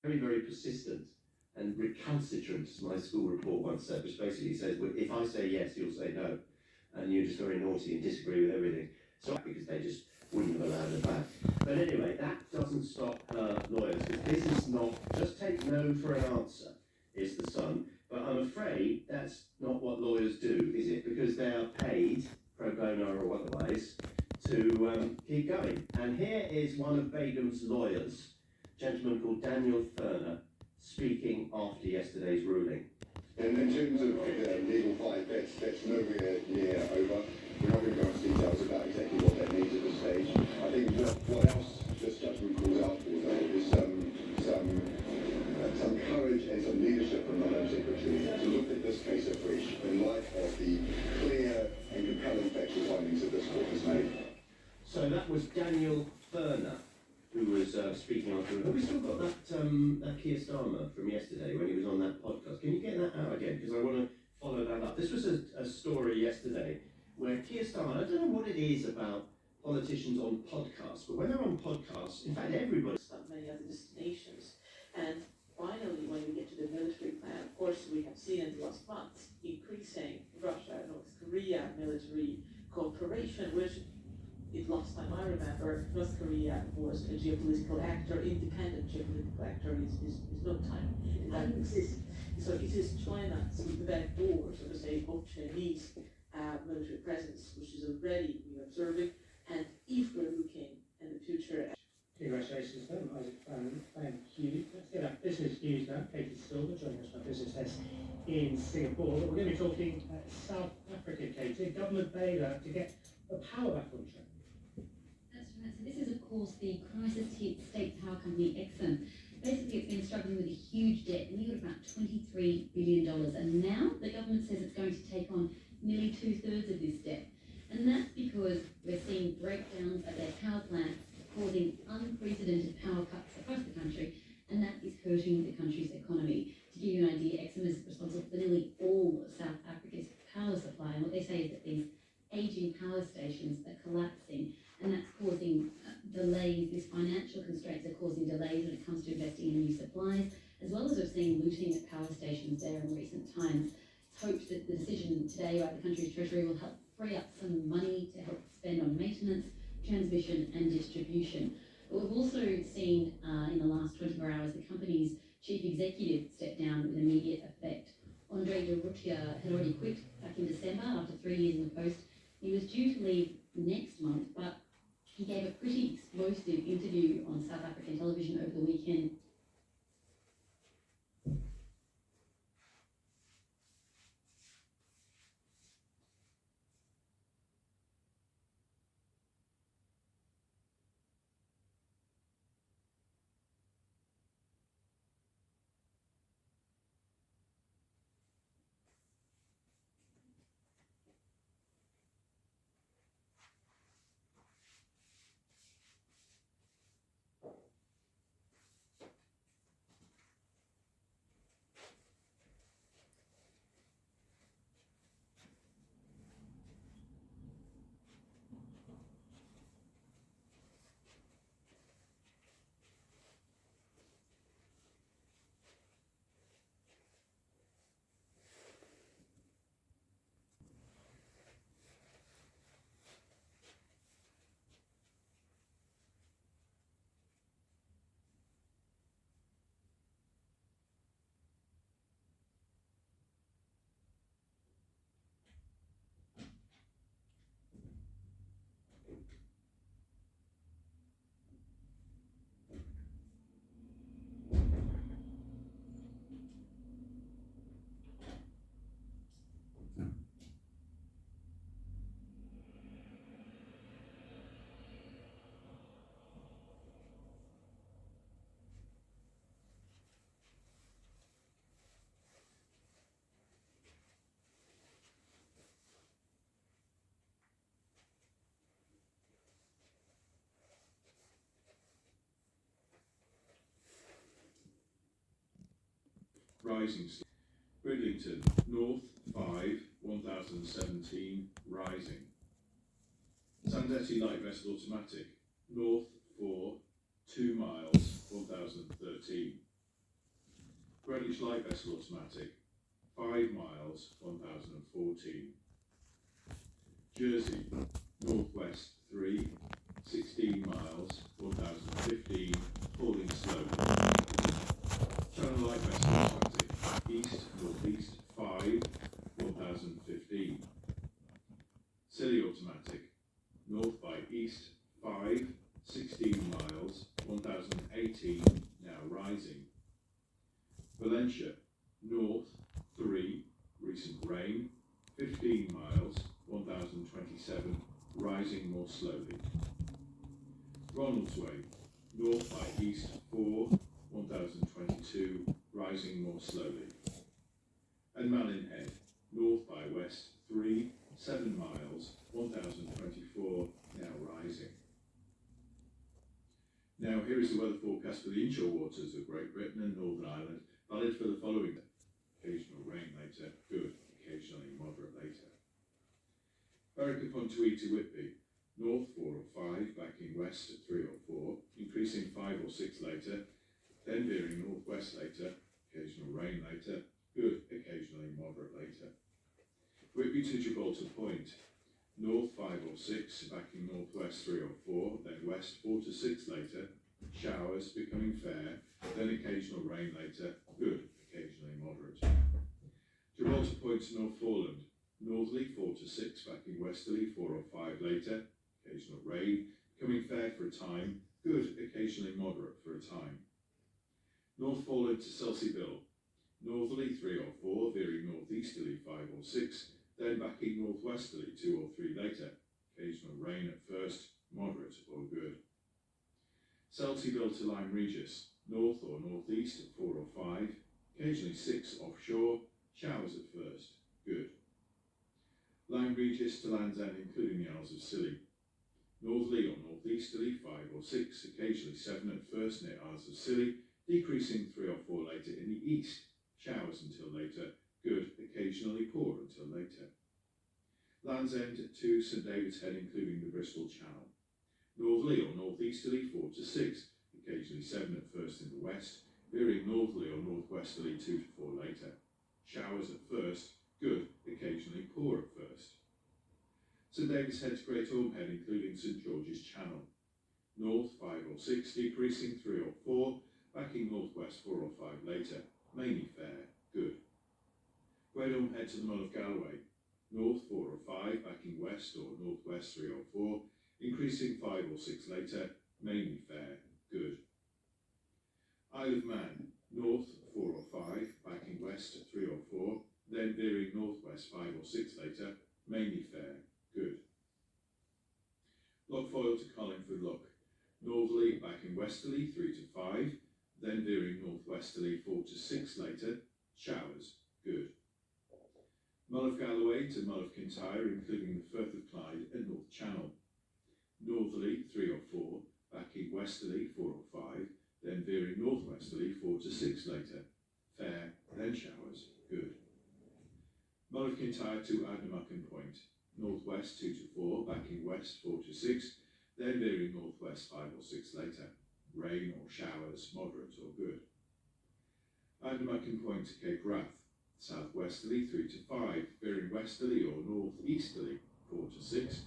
very, very persistent and recalcitrant, as my school report once said, which basically says, well, if I say yes, you'll say no, and you're just very naughty and disagree with everything. So because they just wouldn't have allowed her back. But anyway, that doesn't stop lawyers, because this is not just take no for an answer, is the Sun. But I'm afraid that's not what lawyers do, is it? Because they are paid, pro bono or otherwise, to keep going. And here is one of Begum's lawyers, a gentleman called Daniel Furner, speaking after yesterday's ruling. And in terms of legal fight, that's nowhere near over. We're not going to go into details about exactly what that means at this stage. I think what else this judgment calls out for, though, is some courage and some leadership from the Home Secretary to look at this case afresh in light of the clear and compelling factual findings that this court has made. So that was Daniel Furner, who was speaking after. Have we still got that Keir Starmer from yesterday when he was on that podcast? Can you get that out again? Because I want to follow that up. This was a story yesterday where Keir Starmer, I don't know what it is about politicians on podcasts, but when they're on podcasts, in fact, everybody. Many other destinations. And finally, when we get to the military plan, of course, we have seen in the last months increasing Russia and North Korea military cooperation, which last time I remember, North Korea was a geopolitical actor, independent geopolitical actor is no time it doesn't exist. So it is China's back door, so to say, of Chinese military presence, which is already we are observing, and if we're looking in the future. Congratulations to them, Isaac Fallon. Thank you. Let's get our business news now. Katie Silver joining us from Business Desk in Singapore. We're going to be talking South Africa, Katie. Government bailout to get the power back on track. That's right. So this is, of course, the crisis-hit state power company Exxon. Basically, it's been struggling with a huge debt, and you've got about $23 billion. And now the government says it's going to take on nearly 2/3 of this debt. And that's because we're seeing breakdowns at their power plants, causing unprecedented power cuts across the country, and that is hurting the country's economy. To give you an idea, Exxon is responsible for nearly all of South Africa's power supply, and what they say is that these aging power stations are collapsing, and that's causing delays. These financial constraints are causing delays when it comes to investing in new supplies, as well as we've seen looting at power stations there in recent times. It's hoped that the decision today by the country's treasury will help free up some money to help spend on maintenance, transmission and distribution. But we've also seen in the last 24 hours the company's chief executive step down with immediate effect. Andre de Ruyter had already quit back in December after 3 years in the post. He was due to leave next month, but he gave a pretty explosive interview on South African television over the weekend. Rising. Bridlington, North 5, 1017, rising. Sandetti Light Vessel Automatic, North 4, 2 miles, 1013. Greenwich Light Vessel Automatic, 5 miles, 1014. Jersey, Northwest 3, 16 miles, 1015, falling slowly. Channel Light Vessel Automatic, East, Northeast 5, 1015. Scilly Automatic, North by East 5, 16 miles, 1018, now rising. Valencia, North 3, recent rain, 15 miles, 1027, rising more slowly. Ronaldsway, North by East 4, 1022, rising more slowly. And Malin Head, North by West 3, 7 miles, 1024, now rising. Now here is the weather forecast for the inshore waters of Great Britain and Northern Ireland, valid for the following day. Occasional rain later, good, occasionally moderate later. Berwick upon Tweed to Whitby, north 4 or 5, backing west at 3 or 4, increasing 5 or 6 later, then veering northwest later, occasional rain later, good, occasionally moderate later. Whitby to Gibraltar Point, north 5 or 6, backing northwest 3 or 4, then west 4 to 6 later, showers becoming fair, then occasional rain later, good, occasionally moderate. Gibraltar Point to North Foreland, northerly 4 to 6, backing westerly 4 or 5 later, occasional rain, becoming fair for a time, good, occasionally moderate for a time. North Foreland to Selseybill, northerly 3 or 4, veering northeasterly 5 or 6, then backing northwesterly 2 or 3 later, occasional rain at first, moderate or good. Selseybill to Lyme Regis, north or northeast at 4 or 5, occasionally 6 offshore, showers at first, good. Lyme Regis to Land's End, including the Isles of Scilly, northerly or northeasterly 5 or 6, occasionally 7 at first near Isles of Scilly, decreasing 3 or 4 later in the east, showers until later, good, occasionally poor until later. Land's End to St David's Head, including the Bristol Channel, northerly or northeasterly 4 to 6, occasionally 7 at first in the west, veering northerly or northwesterly 2 to 4 later, showers at first, good, occasionally poor at first. St David's Head to Great Orme Head, including St George's Channel, north 5 or 6, decreasing 3 or 4, backing northwest 4 or 5 later, mainly fair, good. Great Orme Head to the Mull of Galloway, north 4 or 5, backing west or northwest 3 or 4, increasing 5 or 6 later, mainly fair, good. Isle of Man, north 4 or 5, backing west at 3 or 4, then veering northwest 5 or 6 later, mainly fair, good. Lochfoyle to Carlingford Loch, northerly backing westerly 3 to 5, then veering northwesterly 4 to 6 later, showers, good. Mull of Galloway to Mull of Kintyre, including the Firth of Clyde and North Channel, northerly 3 or 4, backing westerly 4 or 5, then veering northwesterly 4 to 6 later, fair, then showers, good. Mull of Kintyre to Ardnamurchan Point, northwest 2 to 4, backing west 4 to 6, then veering northwest 5 or 6 later, rain or showers, moderate or good. Ardnamurchan Point to Cape Wrath, southwesterly 3 to 5, veering westerly or northeasterly 4 to 6,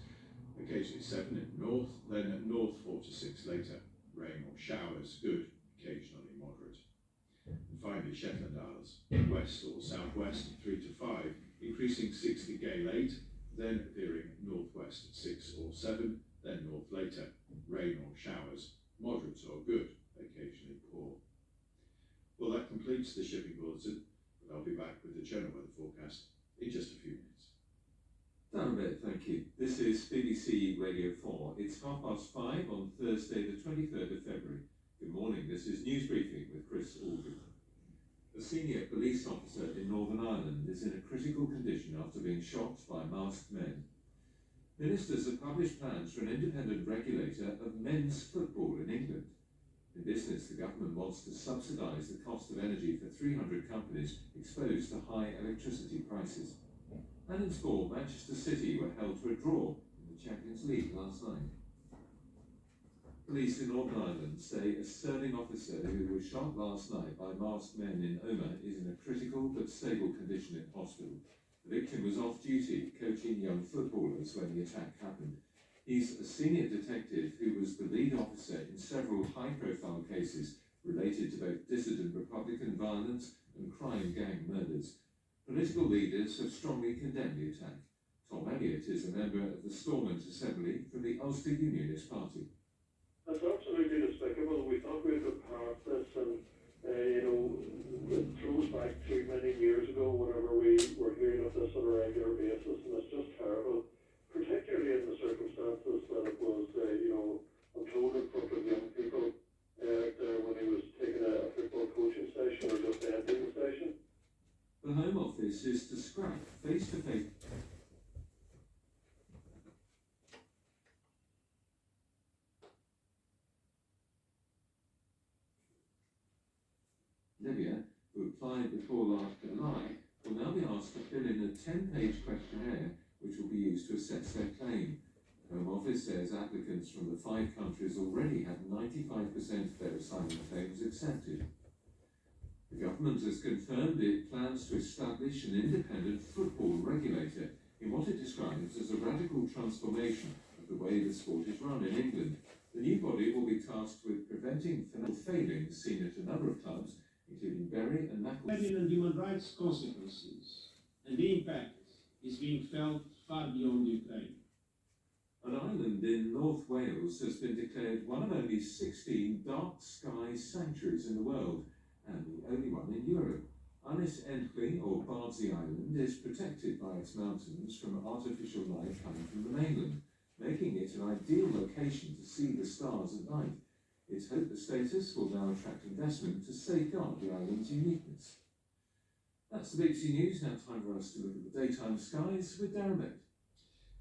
occasionally 7 in the north, then at north 4 to 6 later, rain or showers, good, occasionally moderate. And finally Shetland Isles, west or southwest 3 to 5, increasing 6 to gale 8, then veering northwest 6 or 7, then north later, rain or showers, moderate or good, occasionally poor. Well, that completes the shipping bulletin, but I'll be back with the general weather forecast in just a few minutes. Done a bit, thank you. This is BBC Radio 4. It's 5:30 on Thursday, the 23rd of February. Good morning, this is News Briefing with Chris Aldry. A senior police officer in Northern Ireland is in a critical condition after being shot by masked men. Ministers have published plans for an independent regulator of men's football in England. In business, the government wants to subsidise the cost of energy for 300 companies exposed to high electricity prices. And in sport, Manchester City were held to a draw in the Champions League last night. Police in Northern Ireland say a serving officer who was shot last night by masked men in Omagh is in a critical but stable condition in hospital. The victim was off duty coaching young footballers when the attack happened. He's a senior detective who was the lead officer in several high-profile cases related to both dissident Republican violence and crime gang murders. Political leaders have strongly condemned the attack. Tom Elliott is a member of the Stormont Assembly from the Ulster Unionist Party. That's absolutely despicable. We thought we had passed this, and it throws back to many years ago whenever we were hearing of this on a regular basis, and it's just terrible, particularly in the circumstances that it was, I'm told in front of young people when he was taking a football coaching session or just ending the session. The Home Office is to scrap face-to-face. Libya, who applied before last July, will now be asked to fill in a 10-page questionnaire which will be used to assess their claim. The Home Office says applicants from the 5 countries already have 95% of their asylum claims accepted. The government has confirmed it plans to establish an independent football regulator in what it describes as a radical transformation of the way the sport is run in England. The new body will be tasked with preventing financial failings seen at a number of clubs, including Bury and Macclesfield. And human rights consequences, and the impact is being felt far beyond Ukraine. An island in North Wales has been declared one of only 16 dark sky sanctuaries in the world, and the only one in Europe. Ynys Enlli, or Bardsey Island, is protected by its mountains from artificial light coming from the mainland, making it an ideal location to see the stars at night. It's hoped the status will now attract investment to safeguard the island's uniqueness. That's the BBC News. Now time for us to look at the daytime skies with Darren Bate.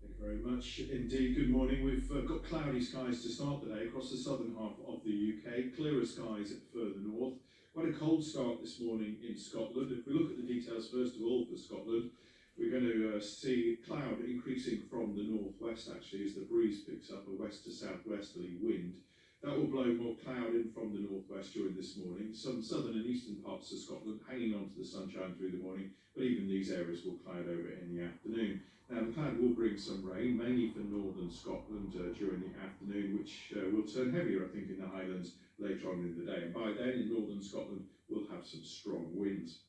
Thank you very much indeed. Good morning. We've got cloudy skies to start the day across the southern half of the UK, clearer skies further north. Quite a cold start this morning in Scotland. If we look at the details first of all for Scotland, we're going to see cloud increasing from the northwest actually as the breeze picks up a west to southwesterly wind. That will blow more cloud in from the northwest during this morning. Some southern and eastern parts of Scotland hanging on to the sunshine through the morning, but even these areas will cloud over in the afternoon. Now the cloud will bring some rain, mainly for northern Scotland during the afternoon, which will turn heavier I think in the Highlands later on in the day. And by then in northern Scotland we'll have some strong winds.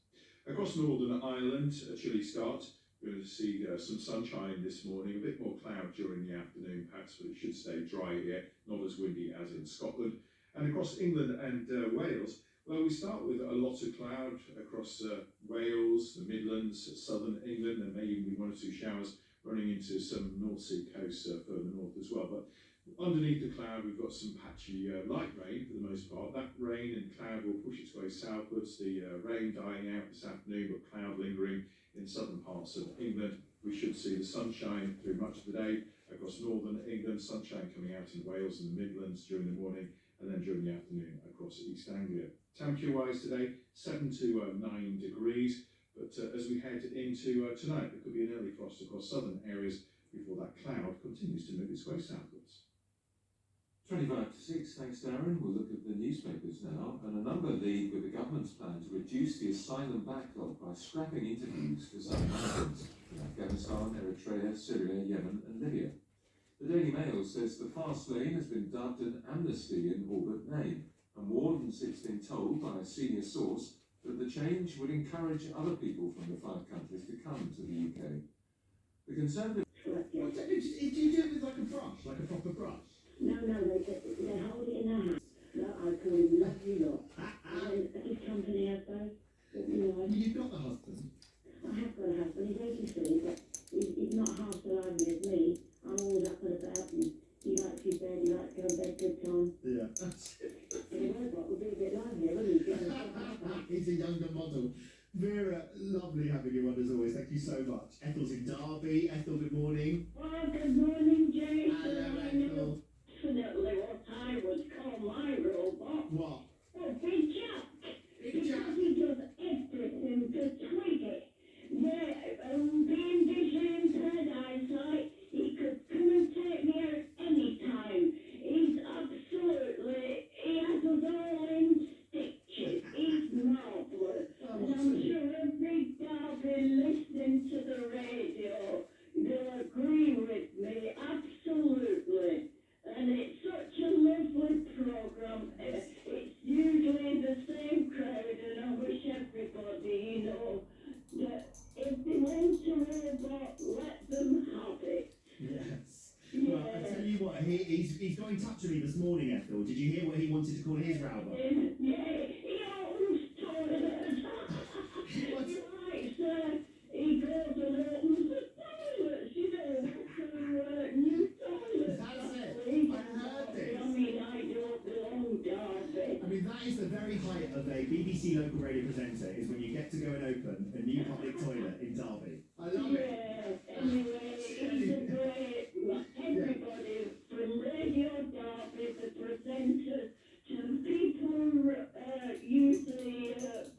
Across Northern Ireland, a chilly start. We're going to see some sunshine this morning, a bit more cloud during the afternoon perhaps, but it should stay dry here, not as windy as in Scotland. And across England and Wales, well, we start with a lot of cloud across Wales, the Midlands, southern England. There may even be 1 or 2 showers running into some North Sea coast further north as well. But underneath the cloud, we've got some patchy light rain for the most part. That rain and cloud will push its way southwards. The rain dying out this afternoon, but cloud lingering in southern parts of England. We should see the sunshine through much of the day across northern England, sunshine coming out in Wales and the Midlands during the morning, and then during the afternoon across East Anglia. Temperature-wise today, 7 to 9 degrees, but as we head into tonight, there could be an early frost across southern areas before that cloud continues to move its way southwards. 25 to 6, thanks Darren. We'll look at the newspapers now, and a number lead with the government's plan to reduce the asylum backlog by scrapping interviews for some migrants in Afghanistan, Eritrea, Syria, Yemen and Libya. The Daily Mail says the fast lane has been dubbed an amnesty in Albert name, and warns it's been told by a senior source that the change would encourage other people from the 5 countries to come to the UK. The Conservative... Do you do it with like a brush, like a proper brush? No, they hold it in their hands. Look, I call him love you lot. And then his company has both. You've got the husband. I have got a husband. He's 83, but he's not half so lively as me. I'm always up and about, and he likes his bed, he likes to go to bed good time. Yeah. And the robot will be a bit livelier, wouldn't he? He's a younger model. Vera, lovely having you on as always. Thank you so much. Ethel's in Derby. Ethel, good morning. Oh, good morning, Jason. Hello, Ethel. Definitely what I would call my robot. What? Oh, Big Jack. Big Jack. Because he does everything to tweak it. Being busy in paradise, like, he could come and take me out any time. He's absolutely Ethel. Did you hear what he wanted to call his Rauber? Yeah, he owns toilets. What? You're right, sir. He goes and opens the toilets, you know, to new toilets. That's it. I heard this. I mean, I don't belong, Derby. I mean, that is the very height of a BBC local radio presenter, is when you get to go and open a new public toilet in Derby. I love it. Yeah, anyway, he's a great, everybody, from Radio Derby, the presenters, to the people who use the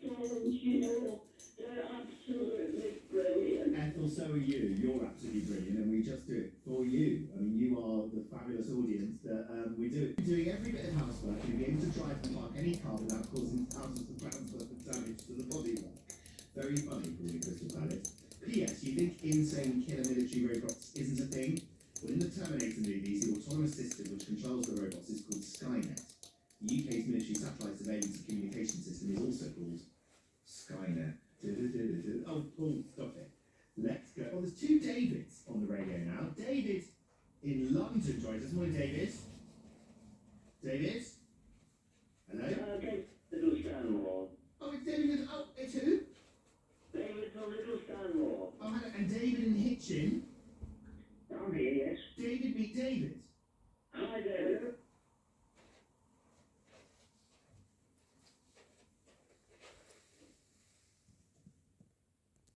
phones, you know, they're absolutely brilliant. Ethel, so are you. You're absolutely brilliant, and we just do it for you. I mean, you are the fabulous audience that we do it. Doing every bit of housework, you'll be able to drive and park any car without causing thousands of pounds worth of damage to the bodywork. Very funny, calling Crystal Palace. P.S. You think insane killer military robots isn't a thing? Well, in the Terminator movies, the autonomous system which controls the robots is called Skynet. The UK's military satellite surveillance and communication system is also called Skynet. Oh, Paul, stop it. Let's go. Oh, there's two Davids on the radio now. David in London joins us. Morning, David.